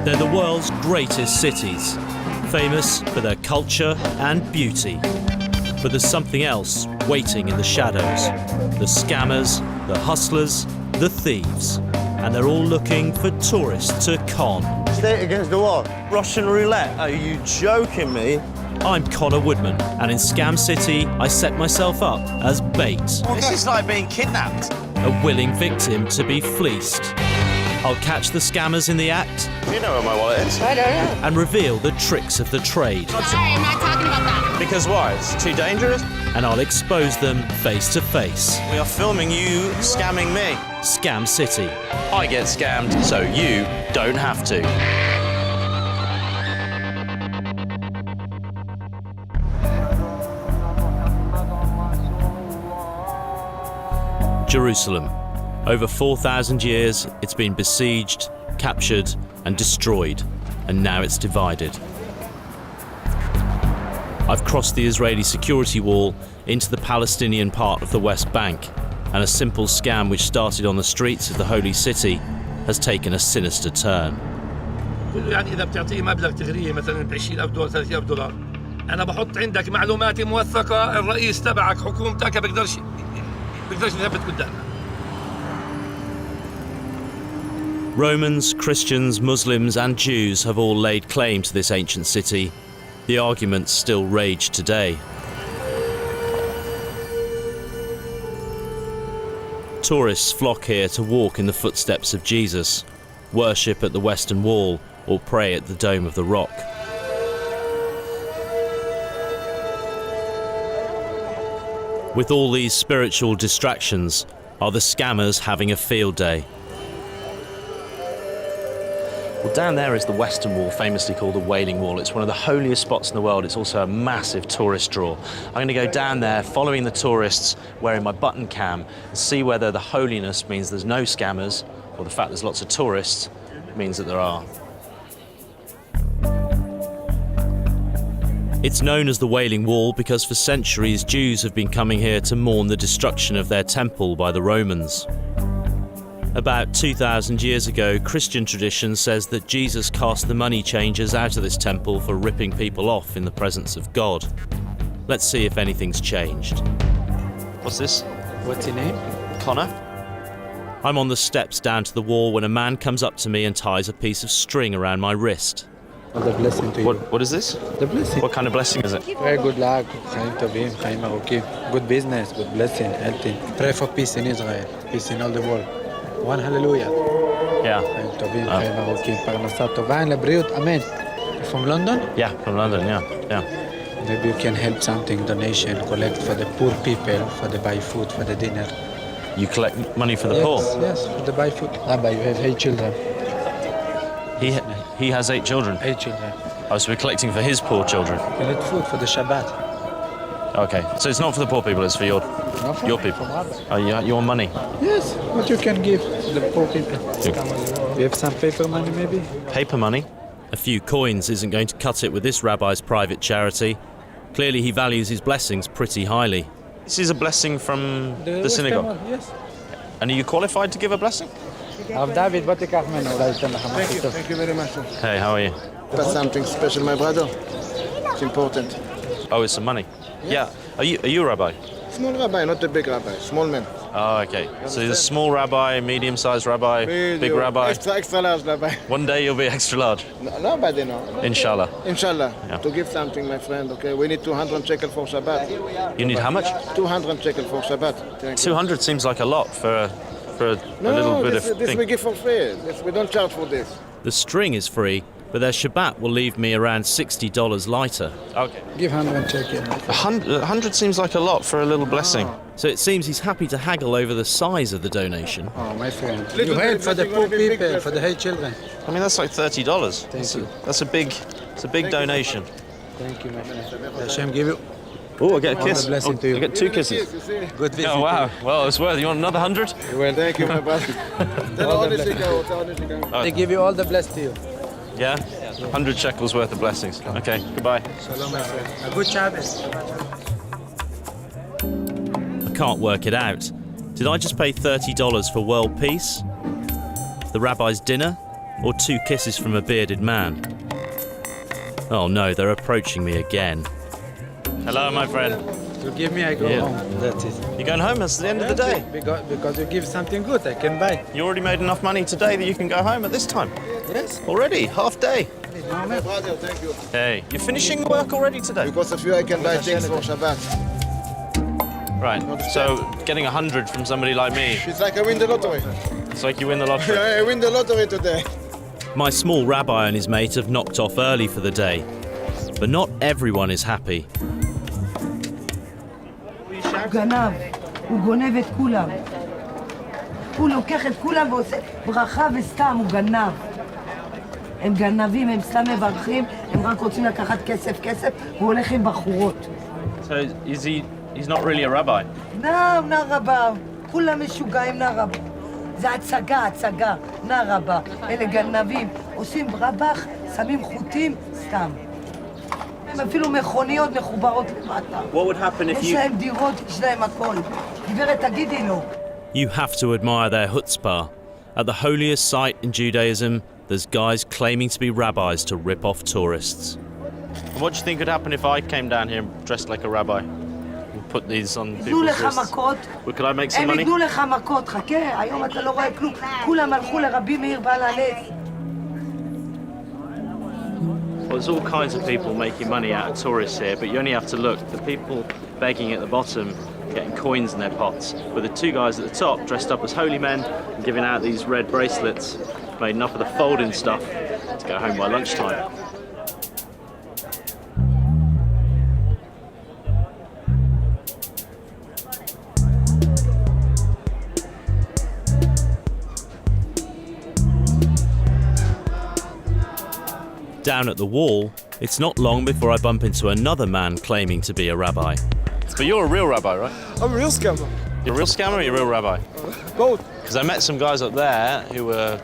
They're the world's greatest cities, famous for their culture and beauty. But there's something else waiting in the shadows. The scammers, the hustlers, the thieves. And they're all looking for tourists to con. State against the wall. Russian roulette? Are you joking me? I'm Connor Woodman, and in Scam City, I set myself up as bait. This is like being kidnapped. A willing victim to be fleeced. I'll catch the scammers in the act. You know where my wallet is. I don't know. And reveal the tricks of the trade. Sorry, I'm not talking about that. Because why? It's too dangerous? And I'll expose them face to face. We are filming you scamming me. Scam City. I get scammed, so you don't have to. Jerusalem. Over 4,000 years, it's been besieged, captured, and destroyed, and now it's divided. I've crossed the Israeli security wall into the Palestinian part of the West Bank, and a simple scam which started on the streets of the Holy City has taken a sinister turn. يعني إذا بتعطيه مبلغ تغريه مثلا ب $20,000 $30,000 أنا بحط عندك معلوماتي موثقة الرئيس تبعك حكومتك بقدرش يثبت قدامك. Romans, Christians, Muslims and Jews have all laid claim to this ancient city. The arguments still rage today. Tourists flock here to walk in the footsteps of Jesus, worship at the Western Wall or pray at the Dome of the Rock. With all these spiritual distractions, are the scammers having a field day? Well, down there is the Western Wall, famously called the Wailing Wall. It's one of the holiest spots in the world. It's also a massive tourist draw. I'm going to go down there, following the tourists, wearing my button cam, and see whether the holiness means there's no scammers, or the fact there's lots of tourists means that there are. It's known as the Wailing Wall because for centuries Jews have been coming here to mourn the destruction of their temple by the Romans. About 2,000 years ago, Christian tradition says that Jesus cast the money changers out of this temple for ripping people off in the presence of God. Let's see if anything's changed. What's this? What's your name? Connor? I'm on the steps down to the wall when a man comes up to me and ties a piece of string around my wrist. The blessing to you. What is this? The blessing. What kind of blessing is it? Very good luck. Chaim tovim, chaim arukim. Good business, good blessing, healthy. Pray for peace in Israel, peace in all the world. One hallelujah. Yeah. Chaim tovim, chaim arukim. Parnasa tova lebריאות. Amen. From London? Yeah, from London, yeah. Maybe you can help something, donation, collect for the poor people, for the buy food, for the dinner. You collect money for the poor? Yes, for the buy food. Rabbi, you have 8 children. He has 8 children? 8 children. Oh, so we're collecting for his poor children? You need food for the Shabbat. Okay, so it's not for the poor people, it's for your people? Oh, you want money? Yes, what you can give the poor people. You have some paper money maybe? Paper money? A few coins isn't going to cut it with this rabbi's private charity. Clearly he values his blessings pretty highly. This is a blessing from the synagogue? Yes. And are you qualified to give a blessing? David, thank you very much. Hey, how are you? That's something special, my brother. It's important. Oh, it's some money? Yeah. Are you a rabbi? Small rabbi, not a big rabbi. Small man. Oh, okay. So there's a small rabbi, medium-sized rabbi, big rabbi. Extra large rabbi. One day you'll be extra large. Nobody know. Inshallah. Inshallah. Yeah. To give something, my friend, okay? We need 200 shekel for Shabbat. You need how much? 200 shekel for Shabbat. 200 seems like a lot for a little bit of this thing. we give for free. We don't charge for this. The string is free, but their Shabbat will leave me around $60 lighter. Okay. Give 100 shekel. 100 seems like a lot for a little blessing. So it seems he's happy to haggle over the size of the donation. Oh, my friend. You help for the poor people, for the 8 children. I mean, that's like $30. Thank you. That's a big donation. Thank you, my friend. Hashem give you Oh, I get a all kiss. the blessing to you. I get 2 kisses. Good visit. Oh, wow. Well, it's worth it. You want another 100? Well, Thank you, my brother. They give you all the blessing to you. Yeah? 100 shekels worth of blessings. Okay, goodbye. Shalom, my friend. A good Shabbos. I can't work it out. Did I just pay $30 for world peace? The rabbi's dinner? or 2 kisses from a bearded man. Oh no, they're approaching me again. Hello, my friend. You give me, I go Yeah. home. That's it. You're going home? That's the end of the day. Because you give something good, I can buy. You already made enough money today that you can go home at this time. Yes. Already? Half day? My brother, thank you. Hey, you're finishing work already today? Because of you, I can buy things for Shabbat. Right, so getting 100 from somebody like me, It's like I win the lottery. it's like you win the lottery. I win the lottery today. My small rabbi and his mate have knocked off early for the day, but not everyone is happy. הוא גנב, הוא גונב את כולם. הוא לוקח את כולם ועושה ברכה וסתם, הוא גנב. הם גנבים, הם סתם מברכים, הם רק רוצים לקחת כסף, הוא הולך עם בחורות. So he's not really a rabbi? נע רבה, כולם משוגעים, נע רבה. זה הצגה, נע רבה. אלה גנבים, עושים רבח, שמים חוטים, סתם. הם אפילו מכוניות מחוברות למטה. What would happen if יש להם דירות, יש להם הכל. גברת, תגידי לו. You have to admire their chutzpah. At the holiest site in Judaism, there's guys claiming to be rabbis to rip off tourists. And what do you think would happen if I came down here dressed like a rabbi? And put these on ייתנו people's לך wrists? מכות. Well, could I make some הם money? ייתנו לך מכות, חכה, היום אתה לא רואה כלום. כולם הלכו לרבי מאיר בעל הנס. Well, there's all kinds of people making money out of tourists here, but you only have to look. The people begging at the bottom, getting coins in their pots, with the 2 guys at the top dressed up as holy men and giving out these red bracelets made enough of the folding stuff to go home by lunchtime. Down at the wall, it's not long before I bump into another man claiming to be a rabbi. But you're a real rabbi, right? I'm a real scammer. You're a real scammer or you're a real rabbi? Both. Because I met some guys up there who were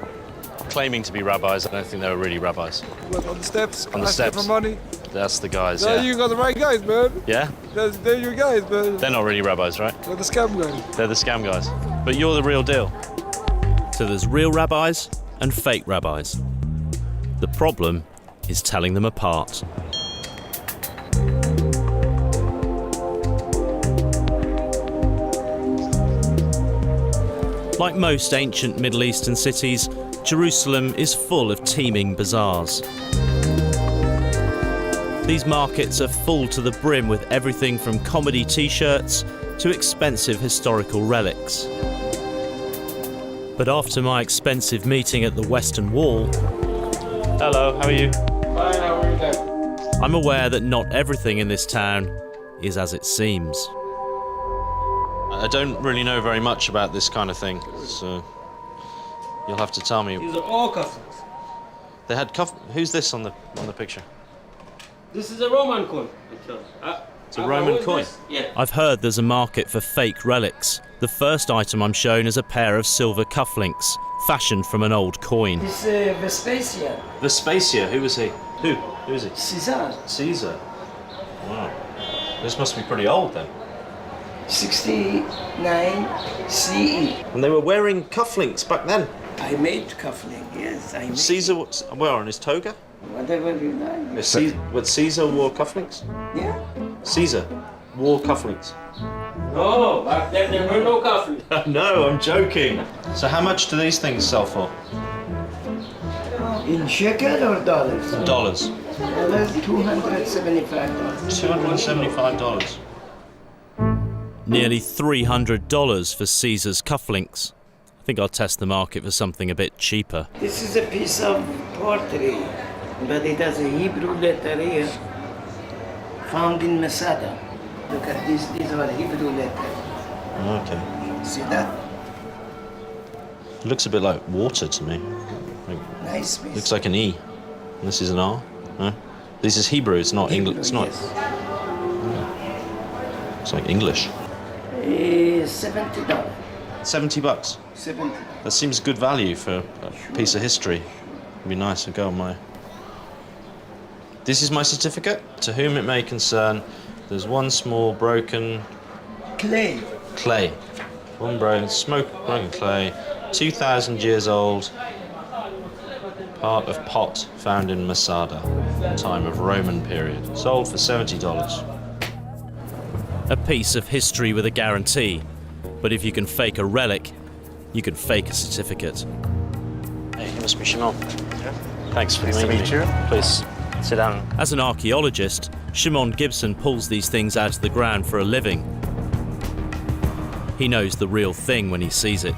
claiming to be rabbis. I don't think they were really rabbis. Look, on the steps. On the asking steps. for money. That's the guys, No, yeah. you got the right guys, man. Yeah? They're your guys, man. They're not really rabbis, right? They're the scam guys. They're the scam guys. But you're the real deal. So there's real rabbis and fake rabbis. The problem is telling them apart. Like most ancient Middle Eastern cities, Jerusalem is full of teeming bazaars. These markets are full to the brim with everything from comedy t-shirts to expensive historical relics. But after my expensive meeting at the Western Wall... Hello, how are you? Fine, how are you guys? I'm aware that not everything in this town is as it seems. I don't really know very much about this kind of thing, so you'll have to tell me. These are all customs. They had who's this on the picture? This is a Roman coin. It's a Roman coin? Yeah. I've heard there's a market for fake relics. The first item I'm shown is a pair of silver cufflinks, fashioned from an old coin. This Vespasian, Vespasian, who was he? Who is he? Caesar, Caesar. Wow. This must be pretty old then. 69 CE. And they were wearing cufflinks back then. I made cufflink, yes, I made. Caesar, where, on his toga? Whatever you like. Caesar wore cufflinks? Yeah. Caesar wore cufflinks. No, back then there were no coffee. No, I'm joking. So how much do these things sell for? In shekel or dollars? Dollars. Dollars, $275. $275. Nearly $300 for Caesar's cufflinks. I think I'll test the market for something a bit cheaper. This is a piece of pottery, but it has a Hebrew letter here, found in Masada. Look at this, these are Hebrew letters. Okay. See that? It looks a bit like water to me. Nice piece. Looks like an E. And this is an R. No? This is Hebrew, it's not English. It's not. Yes. It's like English. $70. $70. 70. That seems good value for a piece of history. It'd be nice to go on my... This is my certificate. To whom it may concern, there's one small broken... Clay. Clay. One broken clay. 2,000 years old. Part of pot found in Masada, time of Roman period. Sold for $70. A piece of history with a guarantee. But if you can fake a relic, you can fake a certificate. Hey, you must be Shimon. Yeah. Thanks for Nice to meeting meet me. you. Please, sit down. As an archaeologist, Shimon Gibson pulls these things out of the ground for a living. He knows the real thing when he sees it.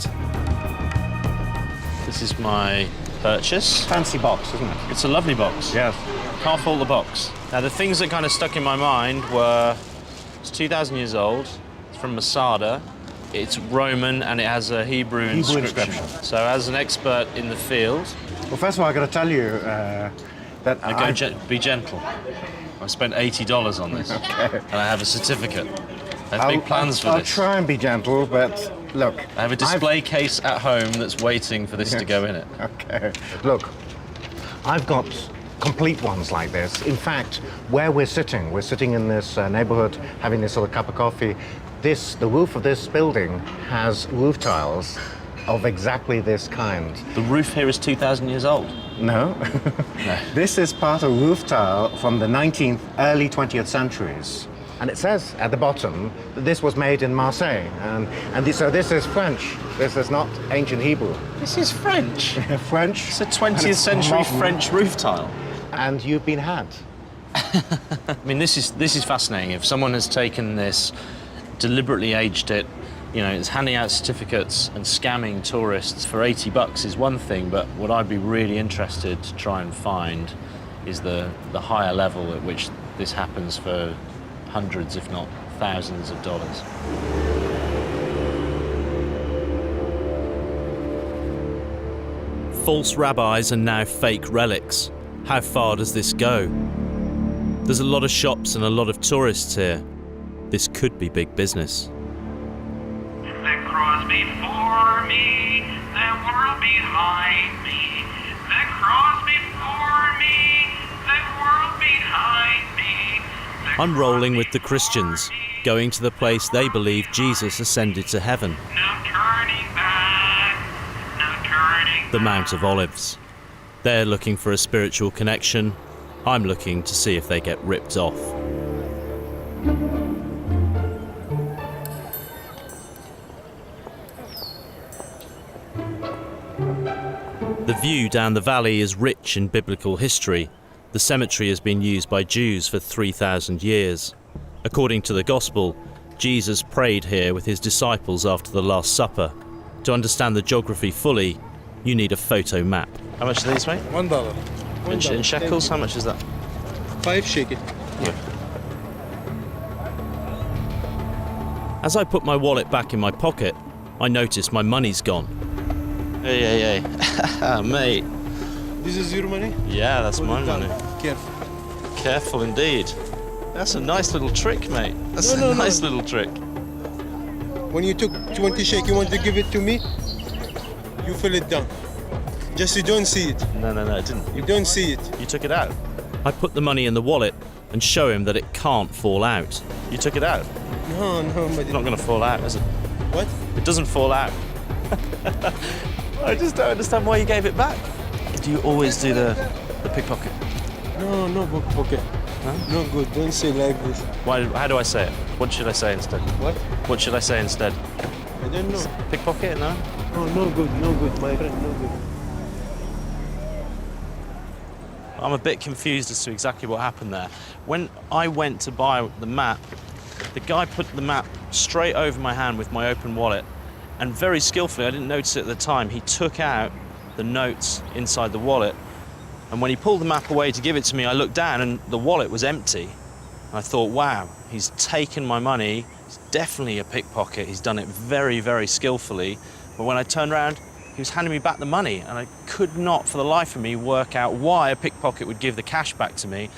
This is my purchase. Fancy box, isn't it? It's a lovely box. Yes. Can't fault the box. Now, the things that kind of stuck in my mind were, it's 2,000 years old, it's from Masada, it's Roman, and it has a Hebrew inscription. So as an expert in the field, Well, first of all, I got to tell you that be gentle. I spent $80 on this, Okay. and I have a certificate. I have big plans for I'll this. try and be gentle, but look. I have a display case at home that's waiting for this to go in it. Okay. Look, I've got complete ones like this. In fact, where we're sitting in this neighborhood, having this sort of cup of coffee. The roof of this building has roof tiles of exactly this kind. The roof here is 2,000 years old. No. No. This is part of roof tile from the 19th, early 20th centuries. And it says at the bottom that this was made in Marseille. So this is French. This is not ancient Hebrew. This is French. French. It's a 20th century modern. French roof tile. And you've been had. I mean, this is fascinating. If someone has taken this, deliberately aged it, you know, it's handing out certificates and scamming tourists for $80 is one thing, but what I'd be really interested to try and find is the higher level at which this happens for hundreds, if not thousands of dollars. False rabbis and now fake relics. How far does this go? There's a lot of shops and a lot of tourists here. This could be big business. The cross before me, the world behind me. The cross before me, the world behind me. I'm rolling with the Christians, going to the place they believe Jesus ascended to heaven, No turning back, no turning the Mount of Olives. They're looking for a spiritual connection. I'm looking to see if they get ripped off. The view down the valley is rich in biblical history. The cemetery has been used by Jews for 3,000 years. According to the Gospel, Jesus prayed here with his disciples after the Last Supper. To understand the geography fully, you need a photo map. How much are these, mate? $1. In shekels, how much is that? 5 shekel. As I put my wallet back in my pocket, I notice my money's gone. Hey. Mate. This is your money? Yeah, that's my money. Careful. Careful indeed. That's a nice little trick, mate. That's No, a no. nice little trick. When you took 20 shekel, you want to give it to me? You fill it down. Just you don't see it. No, I didn't. You don't see it. You took it out. I put the money in the wallet and show him that it can't fall out. You took it out. No, but It's not going to fall out, is it? what? It doesn't fall out. I just don't understand why you gave it back. Do you always do the pickpocket? No, pocket. Huh? No good. Don't say like this. Why? How do I say it? What should I say instead? What? What should I say instead? I don't know. Pickpocket? No? Oh, no good, my friend, no good. I'm a bit confused as to exactly what happened there. When I went to buy the map, the guy put the map straight over my hand with my open wallet, and very skillfully, I didn't notice it at the time, he took out the notes inside the wallet, and when he pulled the map away to give it to me, I looked down and the wallet was empty. I thought, wow, he's taken my money, he's definitely a pickpocket, he's done it very, very skillfully. But when I turned around, he was handing me back the money, and I could not for the life of me work out why a pickpocket would give the cash back to me.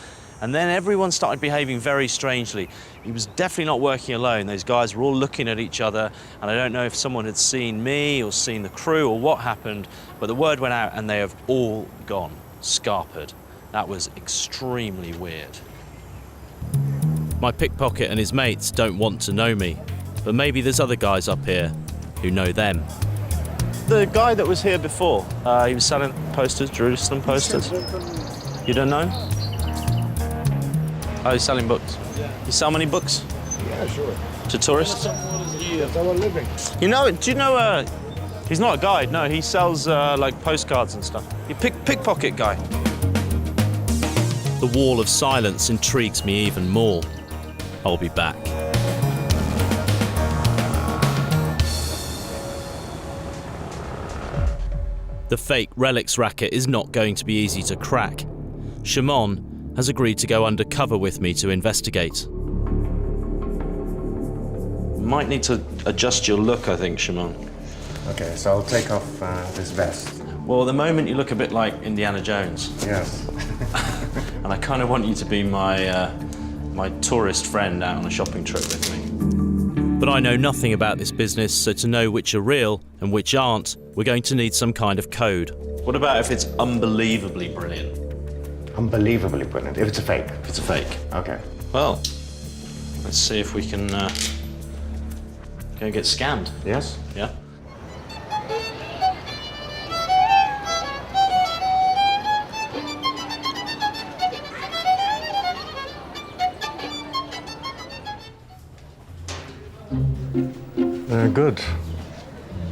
And then everyone started behaving very strangely. He was definitely not working alone. Those guys were all looking at each other, and I don't know if someone had seen me or seen the crew or what happened, but the word went out and they have all gone scarpered. That was extremely weird. My pickpocket and his mates don't want to know me, but maybe there's other guys up here who know them. the guy that was here before? He was selling posters, Jerusalem posters. You don't know? Oh, he's selling books. You sell many books? Yeah, sure. To tourists? That's our living. You know, do you know, he's not a guide, no, he sells like postcards and stuff. He pickpocket guy. The wall of silence intrigues me even more. I'll be back. The fake relics racket is not going to be easy to crack. Shimon has agreed to go undercover with me to investigate. Might need to adjust your look, I think, Shimon. Okay, so I'll take off this vest. Well, at the moment you look a bit like Indiana Jones. Yes. And I kind of want you to be my tourist friend out on a shopping trip with me. But I know nothing about this business, so to know which are real and which aren't, we're going to need some kind of code. What about if it's unbelievably brilliant? Unbelievably brilliant. If it's a fake. If it's a fake. Okay. Well, let's see if we can go and get scammed. Yes? Yeah? Good.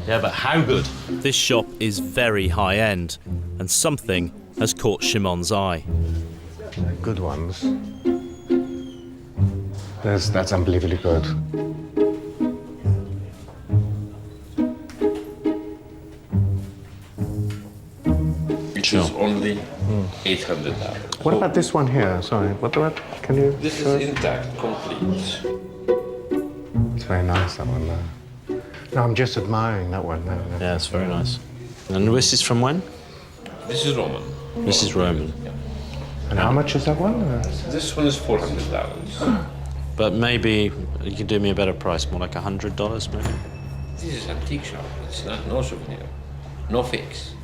Yeah, but how good? This shop is very high-end, and something has caught Shimon's eye. Good ones. That's unbelievably good. Which is only $800. What about this one here? Sorry, what about? Can you? This show is us? intact, complete. It's very nice, that one. No, I'm just admiring that one. No. Yeah, it's very nice. And this is from when? This is Roman. This is Roman. And how much is that one? This one is $400. But maybe you can do me a better price, more like $100 maybe? This is antique shop. It's not no souvenir. No fakes.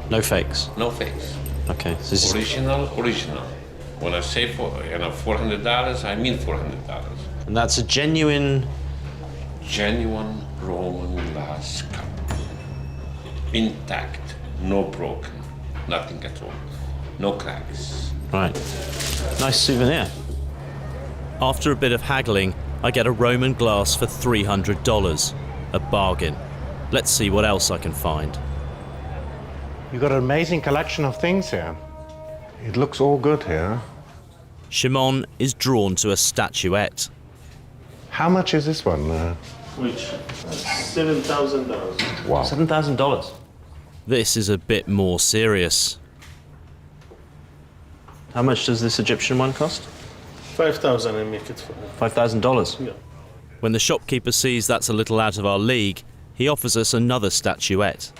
No fakes? No fakes. Okay, so this is... Original. When I say $400, I mean $400. And that's a genuine... Genuine Roman glass cup. Intact, no broken, nothing at all. No cracks. Right. Nice souvenir. After a bit of haggling, I get a Roman glass for $300. A bargain. Let's see what else I can find. You've got an amazing collection of things here. It looks all good here. Shimon is drawn to a statuette. How much is this one? Which? $7,000. Wow. $7,000. This is a bit more serious. How much does this Egyptian one cost? $5,000 I make it for him. $5,000? Yeah. When the shopkeeper sees that's a little out of our league, he offers us another statuette.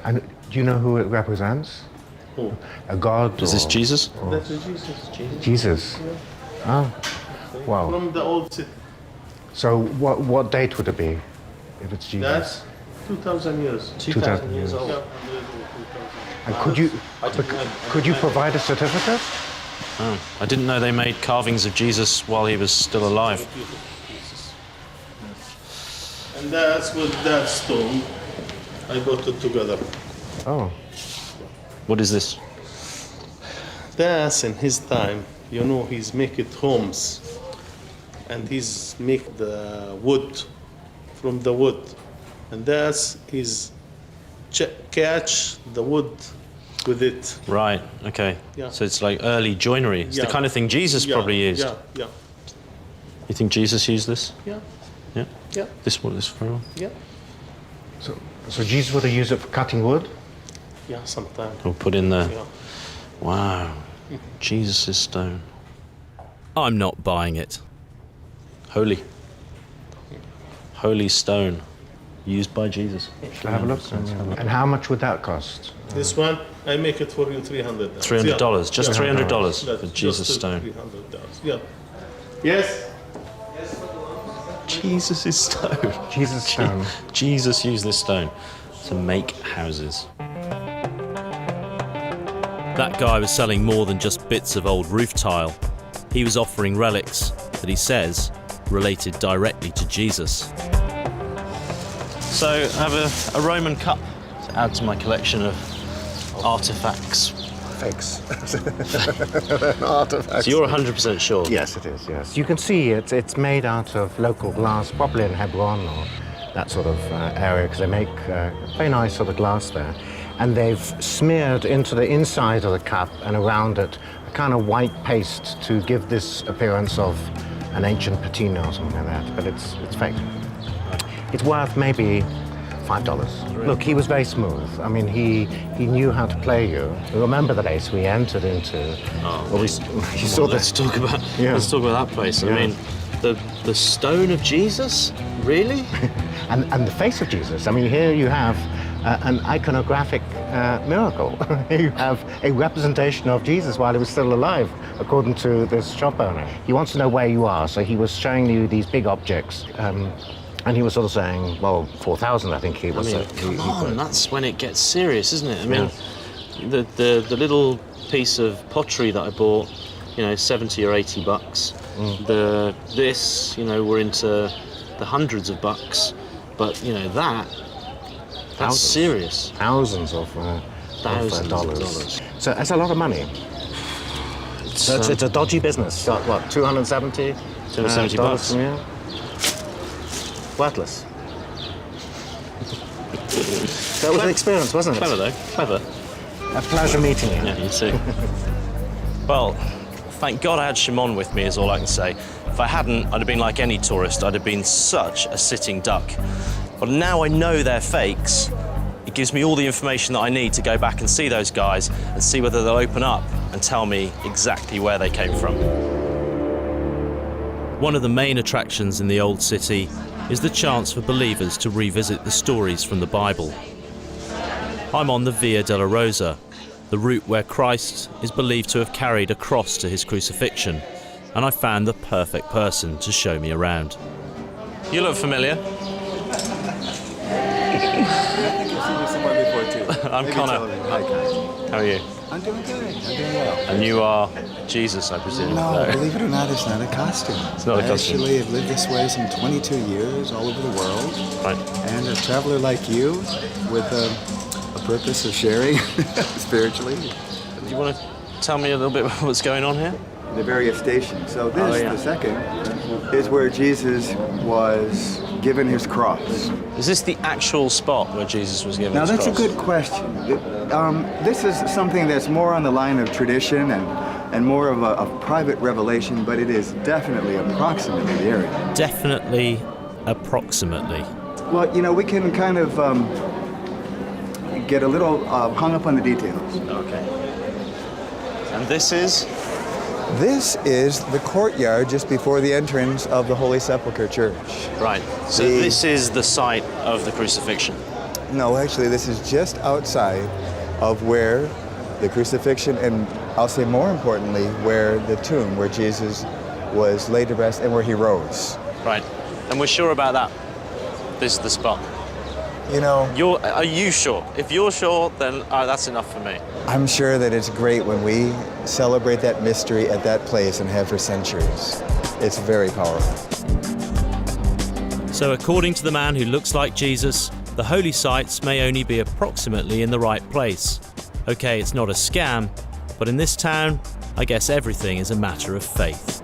And do you know who it represents? Who? A god? Is this Jesus? That is Jesus. Jesus. Oh, wow. From the old city. So what date would it be if it's Jesus? That's 2,000 years. 2,000 years old. Yeah. And could you provide a certificate? Oh, I didn't know they made carvings of Jesus while he was still alive. And that's with that stone. I got it together. Oh. What is this? That's in his time. You know, he's make it homes. And he's make the wood from the wood. And that's his catch the wood with it. Right, okay. Yeah. So it's like early joinery. It's the kind of thing Jesus probably used. Yeah. You think Jesus used this? Yeah. Yeah? Yeah. This one, this one? Yeah. So Jesus would have used it for cutting wood? Yeah, sometime. Or put in the... Yeah. Wow. Jesus' stone. I'm not buying it. Holy. Holy stone. Used by Jesus. Shall I have a look? And how much would that cost? This one, I make it for you $300. $300. Just $300 for That's Jesus' just stone. $300. Yeah. Yes. Jesus' stone. Jesus' stone. Jesus used this stone to make houses. That guy was selling more than just bits of old roof tile. He was offering relics that he says related directly to Jesus. So I have a Roman cup to add to my collection of artifacts. Fakes. Artifacts. So you're 100% sure? Yes, it is, yes. You can see it's made out of local glass, probably in Hebron or that sort of area, because they make very nice sort of glass there. And they've smeared into the inside of the cup and around it a kind of white paste to give this appearance of an ancient patina or something like that, but it's fake. It's worth maybe $5. Look, he was very smooth. I mean, he knew how to play you. Remember the race we entered into? Let's talk about that place. Yeah. I mean, the stone of Jesus, really? and the face of Jesus. I mean, here you have an iconographic miracle. You have a representation of Jesus while he was still alive, according to this shop owner. He wants to know where you are, so he was showing you these big objects. And he was sort of saying, well, 4,000, I think he was. Come on, that's when it gets serious, isn't it? I mean, the little piece of pottery that I bought, you know, $70 or $80. This, you know, we're into the hundreds of bucks, but you know that's serious. Thousands of dollars. So that's a lot of money. It's a dodgy business. Got what, $270? $270. Yeah. Worthless. That was an experience, wasn't it? Clever though, clever. A pleasure meeting you. Yeah, you too. Well, thank God I had Shimon with me, is all I can say. If I hadn't, I'd have been like any tourist. I'd have been such a sitting duck. But now I know they're fakes. It gives me all the information that I need to go back and see those guys and see whether they'll open up and tell me exactly where they came from. One of the main attractions in the Old City is the chance for believers to revisit the stories from the Bible. I'm on the Via Dolorosa, the route where Christ is believed to have carried a cross to his crucifixion, and I found the perfect person to show me around. You look familiar. I'm Connor. Hi, Connor. How are you? I'm doing good. I'm doing well. And you are Jesus, I presume? No, believe it or not, it's not a costume. It's not a costume. I actually have lived this way some 22 years all over the world. Right. And a traveler like you with a purpose of sharing spiritually. Do you want to tell me a little bit about what's going on here? The various stations. So this, the second, is where Jesus was given his cross. Is this the actual spot where Jesus was given Now his that's cross? a good question. This is something that's more on the line of tradition and more of a private revelation, but it is definitely approximately the area. Definitely, approximately. Well, you know, we can kind of get a little hung up on the details. Okay. And this is? This is the courtyard just before the entrance of the Holy Sepulchre Church. Right. So this is the site of the crucifixion? No, actually, this is just outside of where the crucifixion, and I'll say more importantly, where the tomb, where Jesus was laid to rest and where he rose. Right. And we're sure about that? This is the spot? You know... Are you sure? If you're sure, then that's enough for me. I'm sure that it's great when we celebrate that mystery at that place and have for centuries. It's very powerful. So according to the man who looks like Jesus, the holy sites may only be approximately in the right place. Okay, it's not a scam, but in this town, I guess everything is a matter of faith.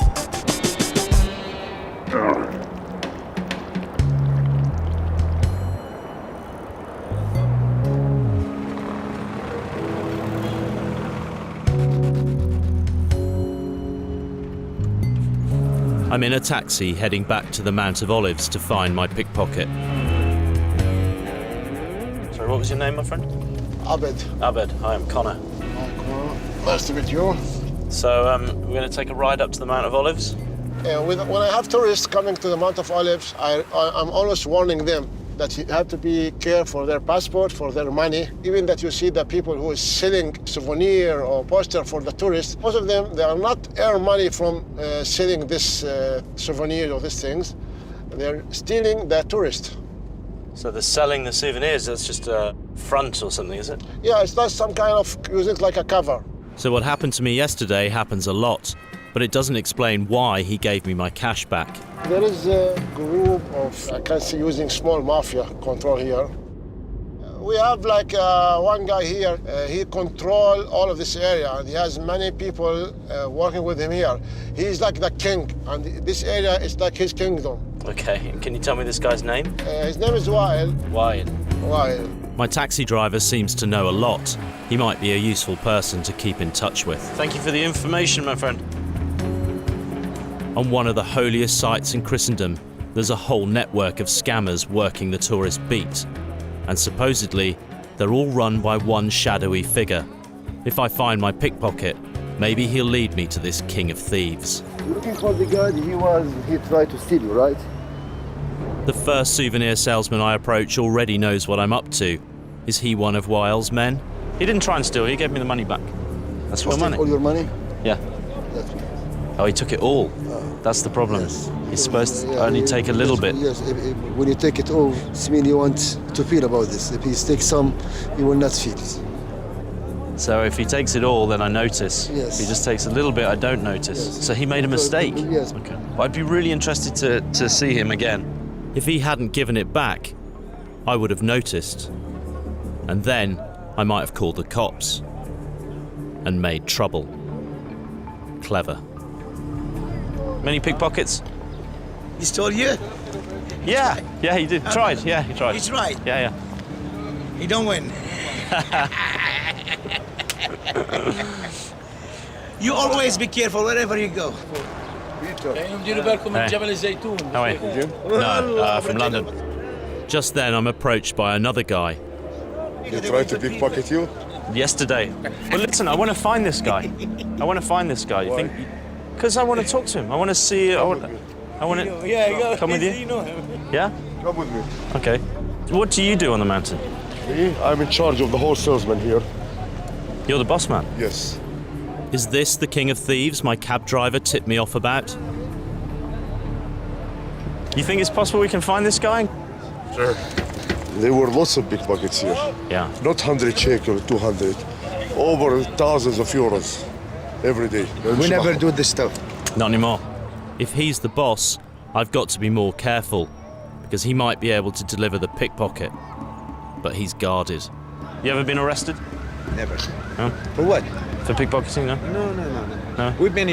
I'm in a taxi heading back to the Mount of Olives to find my pickpocket. Sorry, what was your name, my friend? Abed. Abed. Hi, I'm Connor. Nice to meet you. So we're going to take a ride up to the Mount of Olives? When I have tourists coming to the Mount of Olives, I'm always warning them that you have to be careful for their passport, for their money. Even that you see the people who is selling souvenir or poster for the tourists, most of them, they are not earn money from selling this souvenir or these things. They're stealing the tourist. So they're selling the souvenirs, that's just a front or something, is it? Yeah, it's not some kind of, use it like a cover. So what happened to me yesterday happens a lot. but it doesn't explain why he gave me my cash back. There is a group of, I can see, using small mafia control here. We have like one guy here, he controls all of this area, and he has many people working with him here. He's like the king, and this area is like his kingdom. Okay, and can you tell me this guy's name? His name is Wael. Wael. My taxi driver seems to know a lot. He might be a useful person to keep in touch with. Thank you for the information, my friend. On one of the holiest sites in Christendom, there's a whole network of scammers working the tourist beat. And supposedly, they're all run by one shadowy figure. If I find my pickpocket, maybe he'll lead me to this king of thieves. Looking for the guy he tried to steal you, right? The first souvenir salesman I approach already knows what I'm up to. Is he one of Wael's men? He didn't try and steal, he gave me the money back. That's your money. All your money? Yeah. Oh, he took it all. That's the problem. Yes. He's supposed to only take a little bit. Yes, when you take it all, it means you want to feel about this. If he takes some, you will not feel it. So if he takes it all, then I notice. Yes. If he just takes a little bit, I don't notice. Yes. So he made a mistake. Yes. Okay. Well, I'd be really interested to see him again. If he hadn't given it back, I would have noticed. And then I might have called the cops and made trouble. Clever. Many pickpockets? He stole you? Yeah, he did. Tried. Yeah, he tried. He tried? Yeah. He don't win. You always be careful wherever you go. How are you? No, from London. Just then I'm approached by another guy. He tried to pickpocket you? Yesterday. Well, listen, I want to find this guy. You think? Because I want to talk to him. I want to see. I want to. Yeah, come with you. You know him. Yeah. Come with me. Okay. What do you do on the mountain? Me? I'm in charge of the whole salesman here. You're the boss man? Yes. Is this the king of thieves my cab driver tipped me off about? You think it's possible we can find this guy? Sure. There were lots of pickpockets here. Yeah. Not 100 shekel, 200. Over thousands of euros every day. We never do this stuff. Not anymore. If he's the boss, I've got to be more careful, because he might be able to deliver the pickpocket. But he's guarded. You ever been arrested? Never. No? For what? For pickpocketing, no? No. We've been,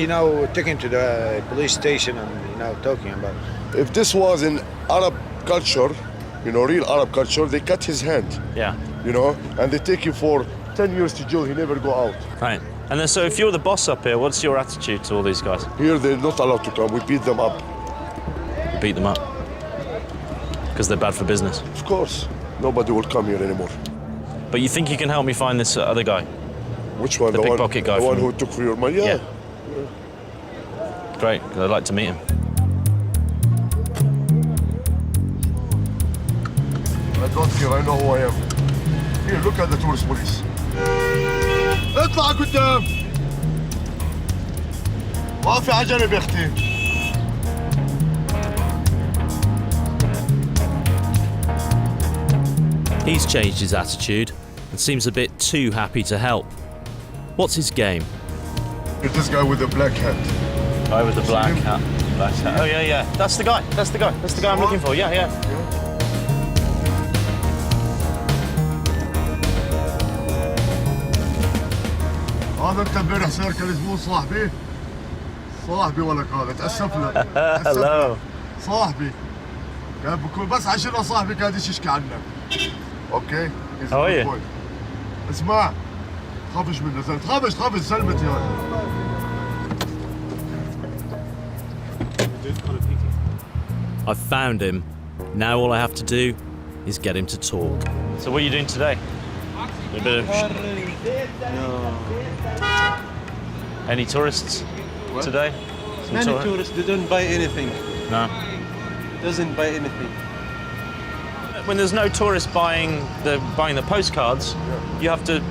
taken to the police station and, talking about it. If this was in Arab culture, real Arab culture, they cut his hand. Yeah. And they take him for 10 years to jail. He never go out. Right. And then, so if you're the boss up here, what's your attitude to all these guys? Here, they're not allowed to come. We beat them up. Beat them up? Because they're bad for business? Of course. Nobody will come here anymore. But you think you can help me find this other guy? Which one? The pickpocket guy. The one who took for your money? Yeah. Great, because I'd like to meet him. I don't care, I know who I am. Here, look at the tourist police. اطلع قدام. وقفي على جنب يا اختي. He's changed his attitude and seems a bit too happy to help. What's his game? It's this guy with the black hat. Guy with the black hat. Oh, yeah. That's the guy. That's the guy I'm looking for. Yeah. هذا انت امبارح صار كان زبون صاحبي ولك هذا تأسف له. Hello. صاحبي كان بكون بس عشان صاحبي كان يشكي عنك. اوكي. How are you? اسمع تخافش منه تخافش سلمت يا I've found him. Now all I have to do is get him to talk. So what are you doing today? A bit of... Any tourists today? Many tourists, they don't buy anything. No. Doesn't buy anything. When there's no tourists buying the postcards, you have to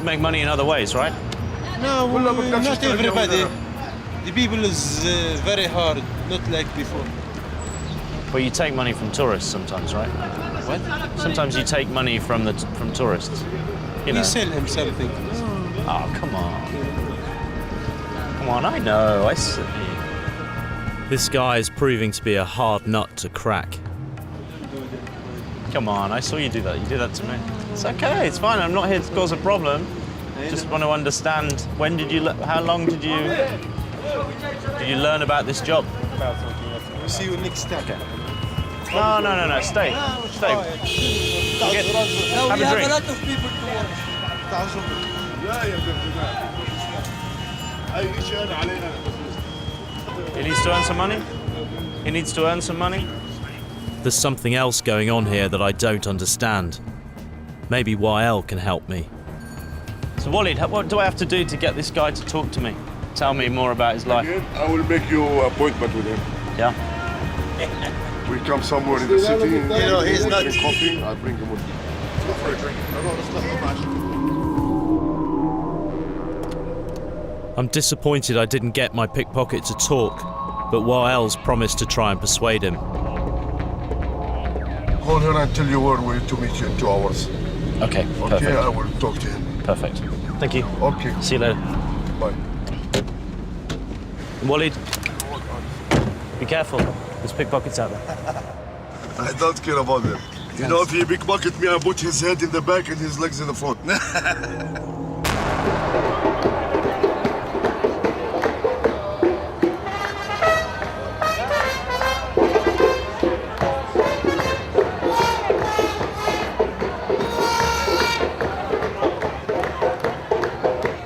make money in other ways, right? No, not everybody. The people is very hard, not like before. But you take money from tourists sometimes, right? What? Sometimes you take money from tourists. He sell him something. Oh, come on. on, I know, I see. This guy is proving to be a hard nut to crack. Come on, I saw you do that. You did that to me. It's okay, it's fine. I'm not here to cause a problem. Just want to understand, how long did you learn about this job? We'll see you next time. Okay. No, stay. Stay. Have a drink. lot of people to He needs to earn some money? He needs to earn some money? There's something else going on here that I don't understand. Maybe YL can help me. So Walid, what do I have to do to get this guy to talk to me? Tell me more about his life. I will make you an appointment with him. Yeah? We come somewhere in the city. You know, he's not... Coffee, I'll bring him with me. Go for a drink. I'm disappointed I didn't get my pickpocket to talk, but YL's promised to try and persuade him. Call her and tell you where we're to meet you in 2 hours. Okay, perfect. Okay, I will talk to him. Perfect. Thank you. Okay. See you later. Bye. Walid, be careful. There's pickpockets out there. I don't care about them. You know, if he pickpocket me, I put his head in the back and his legs in the front.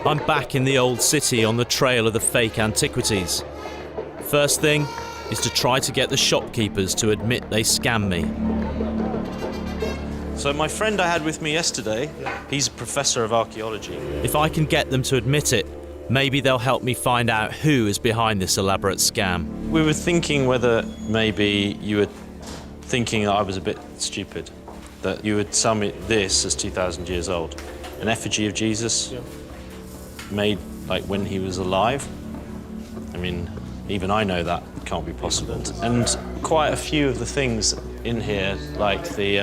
I'm back in the old city on the trail of the fake antiquities. First thing is to try to get the shopkeepers to admit they scammed me. So my friend I had with me yesterday, he's a professor of archaeology. If I can get them to admit it, maybe they'll help me find out who is behind this elaborate scam. We were thinking whether maybe you were thinking that I was a bit stupid, that you would sell me this as 2,000 years old, an effigy of Jesus. Yeah. Made like when he was alive. I mean, even I know that can't be possible. And quite a few of the things in here, like the,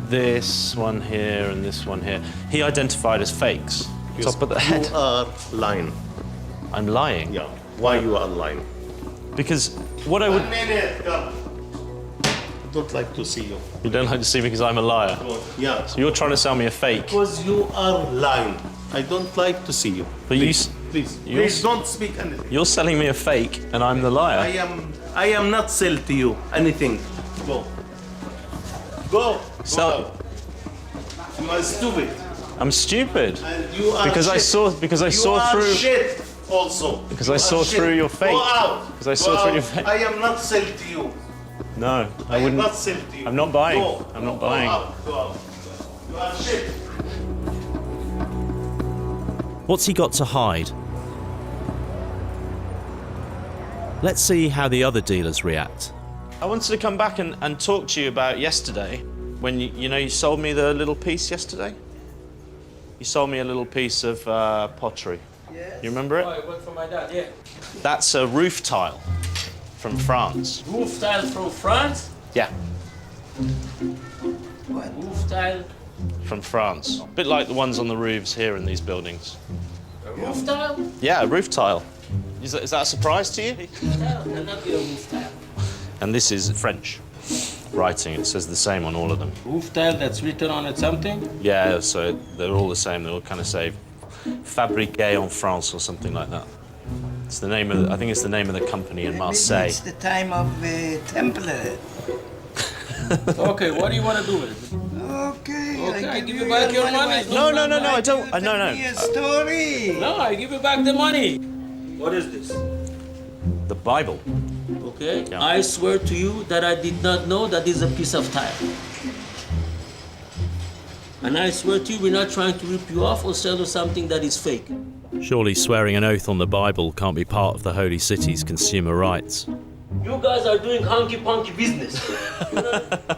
this one here and this one here, he identified as fakes. Top of the head. You are lying. I'm lying? Yeah. Why you are lying? Because what I would... 1 minute, come. I don't like to see you. You don't like to see me because I'm a liar? Yeah. So you're trying to sell me a fake? Because you are lying. I don't like to see you. But please don't speak anything. You're selling me a fake and I'm the liar. I am not sell to you anything. Go. Go. Sell. You are stupid. I'm stupid. And you are because shit. I saw through. You are shit also. Because I saw through your fake. Go out. Because I saw through your fake. I am not sell to you. No, I wouldn't. am not sell to you. I'm not buying. Go. I'm not buying. Go out. Go out. You are shit. What's he got to hide? Let's see how the other dealers react. I wanted to come back and talk to you about yesterday, when you sold me the little piece yesterday? You sold me a little piece of pottery. Yeah. You remember it? Oh, it went for my dad, yeah. That's a roof tile from France. Roof tile from France? Yeah. What? Roof tile? From France. A bit like the ones on the roofs here in these buildings. A roof tile? Yeah, a roof tile. Is that a surprise to you? Roof tile? Cannot be a roof tile. And this is French writing. It says the same on all of them. Roof tile that's written on it something? Yeah, so they're all the same. They all kind of say Fabriqué en France or something like that. It's the name of I think it's the name of the company in Marseille. It's the time of the Templar. Okay, what do you want to do with it? Okay, I give you back your money. No, I don't. No. A story. No, I give you back the money. What is this? The Bible. Okay, Yeah. I swear to you that I did not know that is a piece of tile. And I swear to you, we're not trying to rip you off or sell you something that is fake. Surely swearing an oath on the Bible can't be part of the Holy City's consumer rights. You guys are doing honky-ponky business.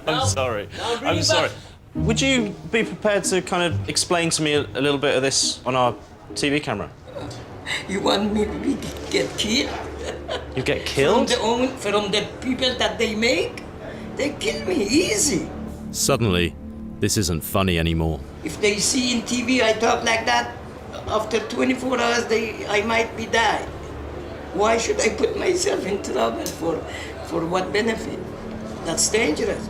I'm sorry. bring I'm it sorry. back. Would you be prepared to kind of explain to me a little bit of this on our TV camera? You want me to get killed? You get killed? From the people that they make? They kill me easy. Suddenly, this isn't funny anymore. If they see in TV I talk like that, After 24 hours, I might be dead. Why should I put myself in trouble for what benefit? That's dangerous.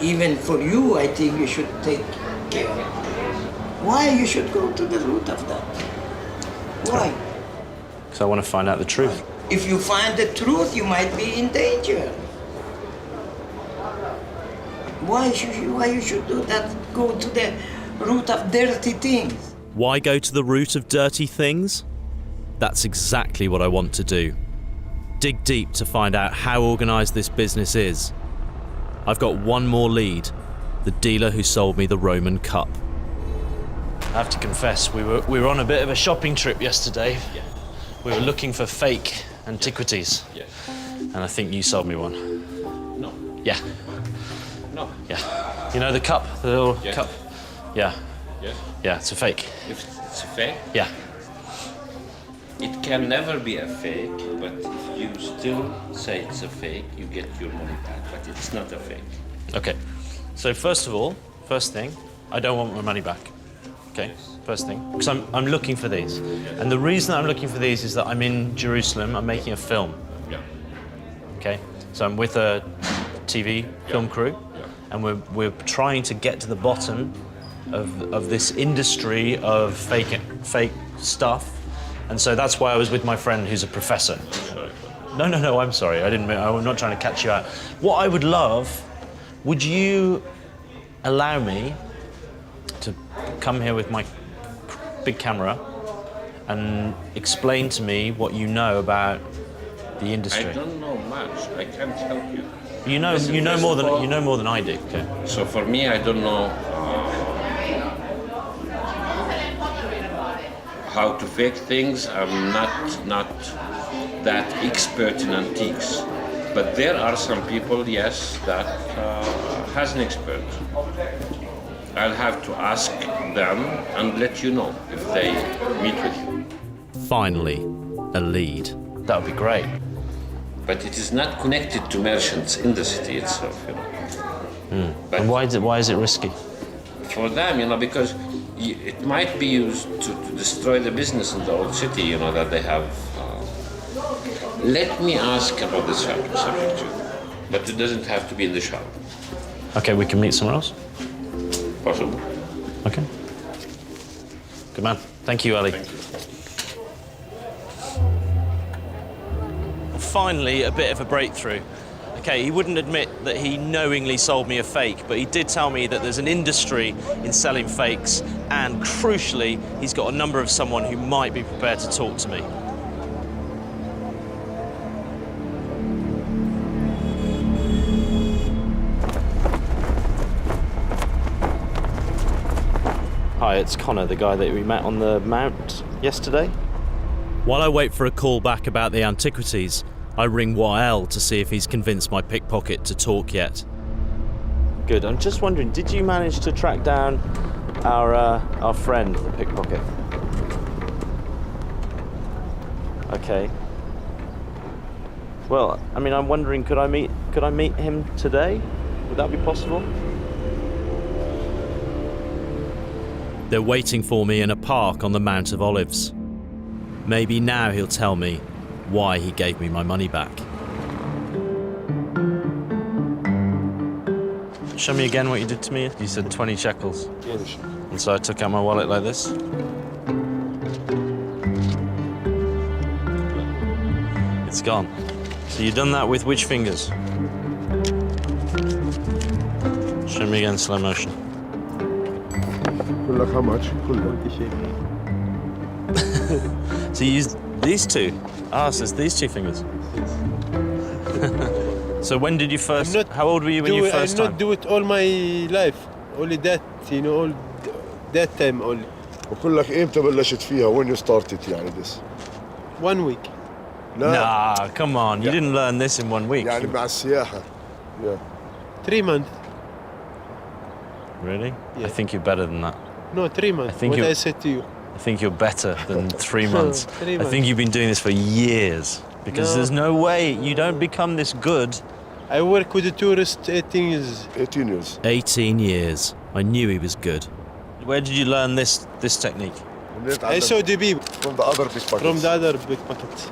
Even for you, I think you should take care. Why you should go to the root of that? Why? Because I want to find out the truth. If you find the truth, you might be in danger. Why you should do that? Go to the root of dirty things. Why go to the root of dirty things? That's exactly what I want to do. Dig deep to find out how organised this business is. I've got one more lead, the dealer who sold me the Roman cup. I have to confess, we were on a bit of a shopping trip yesterday. Yeah. We were looking for fake antiquities. Yeah. And I think you sold me one. No. Yeah. No. Yeah. You know the cup? The little Yes. cup? Yeah. Yes. Yeah, it's a fake. If it's a fake, Yeah. it can never be a fake, but if you still say it's a fake, you get your money back, but it's not a fake. Okay. So first thing, I don't want my money back. Okay, first thing. Because I'm looking for these. And the reason I'm looking for these is that I'm in Jerusalem, I'm making a film. Yeah. Okay? So I'm with a TV film crew, and we're trying to get to the bottom of this industry of fake stuff. And so that's why I was with my friend who's a professor. No, I'm sorry. I'm not trying to catch you out. What I would love, would you allow me to come here with my big camera and explain to me what you know about the industry? I don't know much. I can't help you. You know more than I do. Okay. So for me, I don't know how to fake things. I'm not that expert in antiques, but there are some people, yes, that has an expert. I'll have to ask them and let you know if they meet with you. Finally, a lead. That would be great. But it is not connected to merchants in the city itself, you know. But And why is it risky? for them, you know, because it might be used to destroy the business in the old city, you know, that they have. Let me ask about the subject too, but it doesn't have to be in the shop. Okay, we can meet somewhere else? Possible. Okay. Good man. Thank you, Ali. Thank you. Finally, a bit of a breakthrough. Okay, he wouldn't admit that he knowingly sold me a fake, but he did tell me that there's an industry in selling fakes, and crucially, he's got a number of someone who might be prepared to talk to me. Hi, it's Connor, the guy that we met on the mount yesterday. While I wait for a call back about the antiquities, I ring Wael to see if he's convinced my pickpocket to talk yet. Good. I'm just wondering, did you manage to track down our friend, the pickpocket? Okay. Well, I mean, I'm wondering, could I meet him today? Would that be possible? They're waiting for me in a park on the Mount of Olives. Maybe now he'll tell me why he gave me my money back. Show me again what you did to me. You said 20 shekels. And so I took out my wallet like this. It's gone. So you've done that with which fingers? Show me again, slow motion. لك how much? So you used these two? Ah, so it's these two fingers. So when did you first... How old were you when you first I time? not do it all my life. Only that, you know, all that time only. بقول لك امتى بلشت فيها when you started يعني this 1 week. Nah, come on. You didn't learn this in 1 week. يعني مع السياحة. Yeah. 3 months. Really? Yeah. I think you're better than that. No, 3 months. I think what you- I said to you. I think you're better than 3 months. 3 I months. think you've been doing this for years. Because No. there's no way you don't become this good. I work with the tourists 18 years. 18 years. 18 years. I knew he was good. Where did you learn this technique? I saw the people from the other big pockets. from the other big pockets.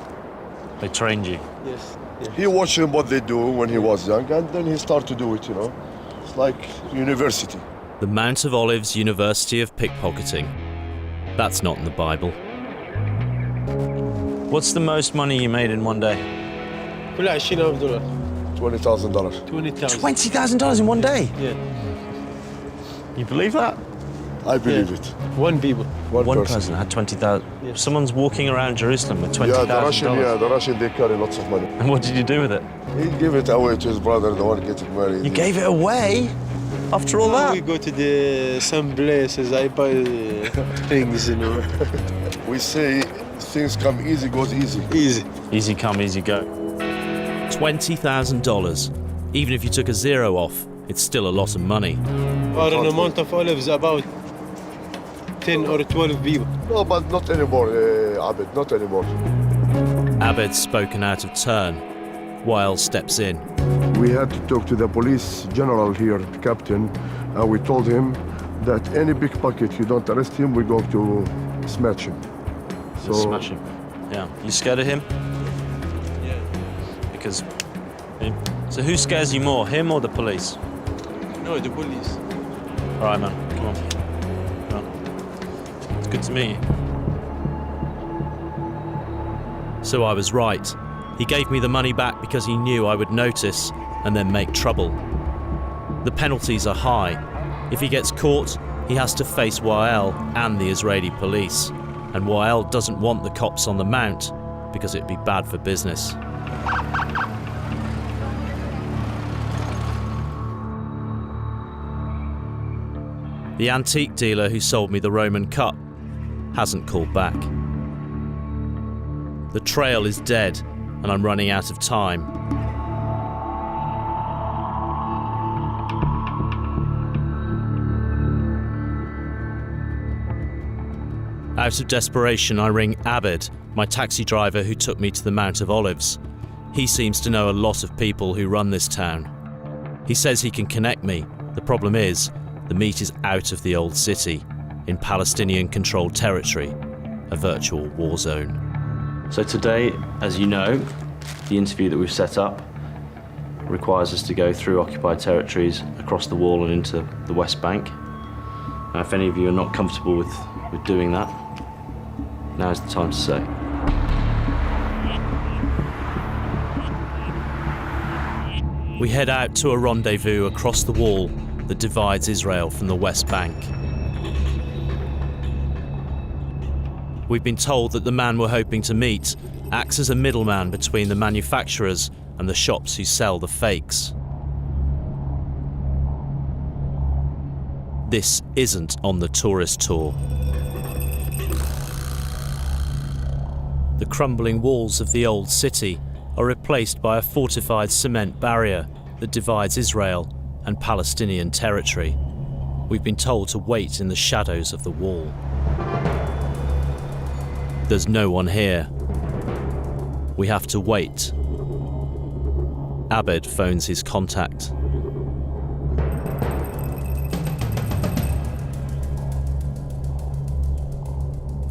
They trained you. Yes. He watched him what they do when he was young, and then he started to do it. It's like university. The Mount of Olives University of Pickpocketing. That's not in the Bible. What's the most money you made in one day? كلها $20,000. $20,000. $20,000. $20,000 in one day? Yeah. You believe that? I believe it. One people. One person had 20,000. Someone's walking around Jerusalem with $20,000. The Russian, they carry lots of money. And what did you do with it? He gave it away to his brother, the one getting married. You gave it away? After all that? We go to some places, I buy things, We say things come easy, goes easy. Easy. Easy come, easy go. $20,000. Even if you took a zero off, it's still a lot of money. Or in the Mount of Olives, about 10 or 12 people. No, but not anymore, Abed, not anymore. Abed's spoken out of turn. Wael steps in. We had to talk to the police general here, the captain, and we told him that any pickpocket, you don't arrest him, we're going to smash him. So smash him. Yeah. You scared of him? Yeah. Because. So who scares you more, him or the police? No, the police. All right, man. Come on. It's good to meet you. So I was right. He gave me the money back because he knew I would notice and then make trouble. The penalties are high. If he gets caught, he has to face Wael and the Israeli police. And Wael doesn't want the cops on the mount because it'd be bad for business. The antique dealer who sold me the Roman cup hasn't called back. The trail is dead, and I'm running out of time. Out of desperation, I ring Abed, my taxi driver who took me to the Mount of Olives. He seems to know a lot of people who run this town. He says he can connect me. The problem is, the meet is out of the old city, in Palestinian-controlled territory, a virtual war zone. So today, as you know, the interview that we've set up requires us to go through occupied territories, across the wall and into the West Bank. Now, if any of you are not comfortable with doing that, now's the time to say. We head out to a rendezvous across the wall that divides Israel from the West Bank. We've been told that the man we're hoping to meet acts as a middleman between the manufacturers and the shops who sell the fakes. This isn't on the tourist tour. The crumbling walls of the old city are replaced by a fortified cement barrier that divides Israel and Palestinian territory. We've been told to wait in the shadows of the wall. There's no one here. We have to wait. Abed phones his contact.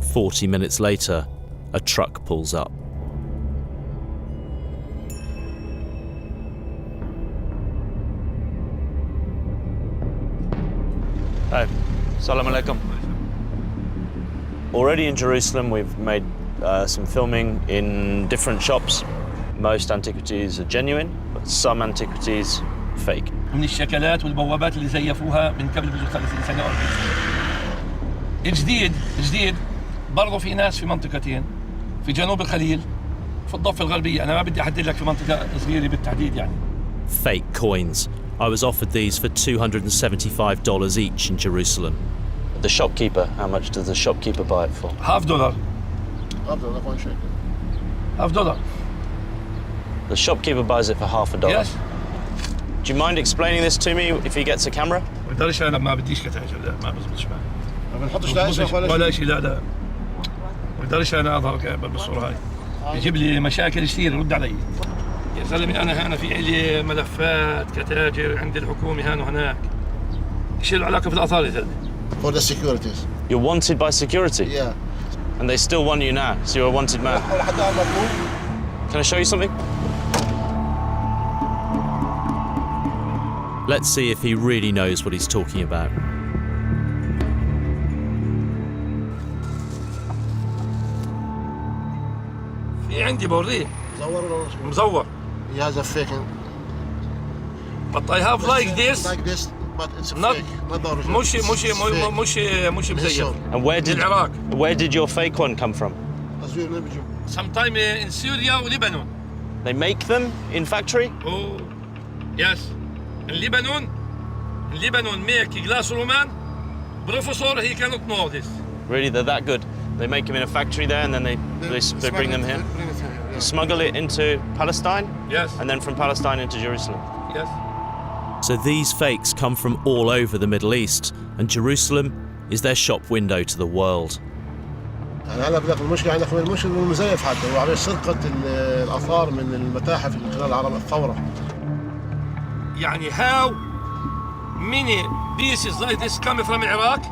"40 minutes later, a truck pulls up. Hey, Salam alaikum. Already in Jerusalem, we've made some filming in different shops. Most antiquities are genuine, but some antiquities fake. من الشكلات والبوابات اللي زيفوها من قبل بجوز 30 سنة أو 40 سنة. الجديد برضه في ناس في منطقتين، في جنوب الخليل، في الضفة الغربية. أنا ما بدي أحدد لك في منطقة صغيرة بالتحديد يعني. Fake coins. I was offered these for $275 each in Jerusalem. The shopkeeper, how much does the shopkeeper buy it for? $50. $50. The shopkeeper buys it for $50. Yes. Do you mind explaining this to me if he gets a camera? ما بقدرش أنا ما بديش كتاجر لا ما بزبطش معي. ما بنحطش لا اسمك ولا شيء لا ما بقدرش أنا أظهر بالصورة هاي. بيجيب لي مشاكل كثير رد علي. يا زلمة أنا هنا في عندي ملفات كتاجر عند الحكومة هنا وهناك. إيش له علاقة في الآثار يا زلمة؟ For the securities. You're wanted by security? Yeah. And they still want you now, so you're a wanted man. Can I show you something? Let's see if he really knows what he's talking about. في عندي بوريه مزور. He has a fake. But I have like this. Like this, but it's a Not fake. Not the original. مش مزيف. And where did your fake one come from? Sometime in Syria or Lebanon. They make them in factory? Oh, yes. In Lebanon make glass Roman. Professor, he cannot know this. Really, they're that good? They make them in a factory there and then they bring them here? They smuggle it into Palestine? Yes. And then from Palestine into Jerusalem? Yes. So these fakes come from all over the Middle East, and Jerusalem is their shop window to the world. يعني هلا بدك المشكله عندك المشكله انه مزيف حتى وعمليه سرقه الاثار من المتاحف اللي خلال العرب الثوره. يعني how many pieces like this coming from Iraq,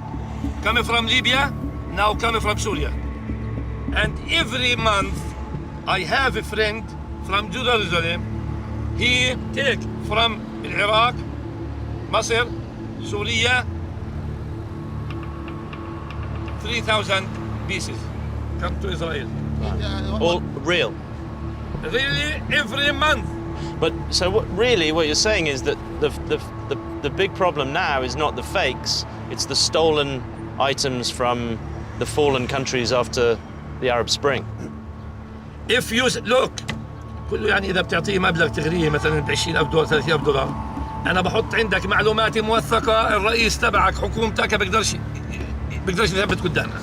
coming from Libya, now coming from Syria. And every month I have a friend from Jerusalem. He take from Iraq, Masr, Syria, 3,000 pieces come to Israel. All real? Really, every month. But so what you're saying is that the big problem now is not the fakes, it's the stolen items from the fallen countries after the Arab Spring. If you look, كله يعني إذا بتعطيه مبلغ تغريه مثلا $20,000 $30,000 أنا بحط عندك معلوماتي موثقة الرئيس تبعك حكومتك بيقدرش يثبت قدامنا.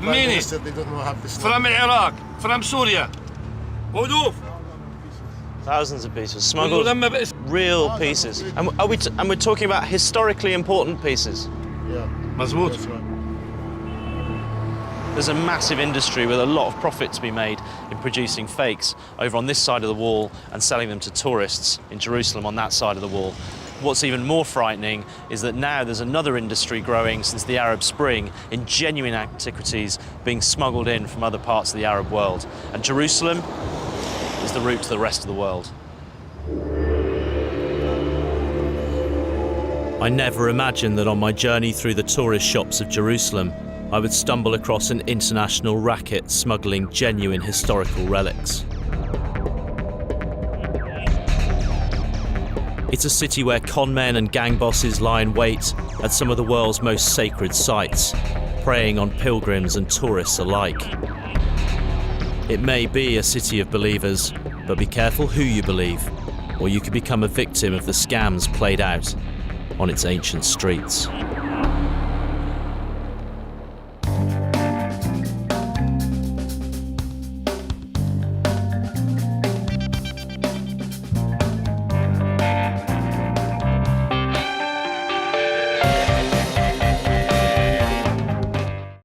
Meaning from Iraq, from Syria, ألوف. Thousands of pieces, smuggled real pieces. And we're talking about historically important pieces. Yeah. مزبوط. There's a massive industry with a lot of profit to be made in producing fakes over on this side of the wall and selling them to tourists in Jerusalem on that side of the wall. What's even more frightening is that now there's another industry growing since the Arab Spring in genuine antiquities being smuggled in from other parts of the Arab world. And Jerusalem is the route to the rest of the world. I never imagined that on my journey through the tourist shops of Jerusalem, I would stumble across an international racket smuggling genuine historical relics. It's a city where conmen and gang bosses lie in wait at some of the world's most sacred sites, preying on pilgrims and tourists alike. It may be a city of believers, but be careful who you believe, or you could become a victim of the scams played out on its ancient streets.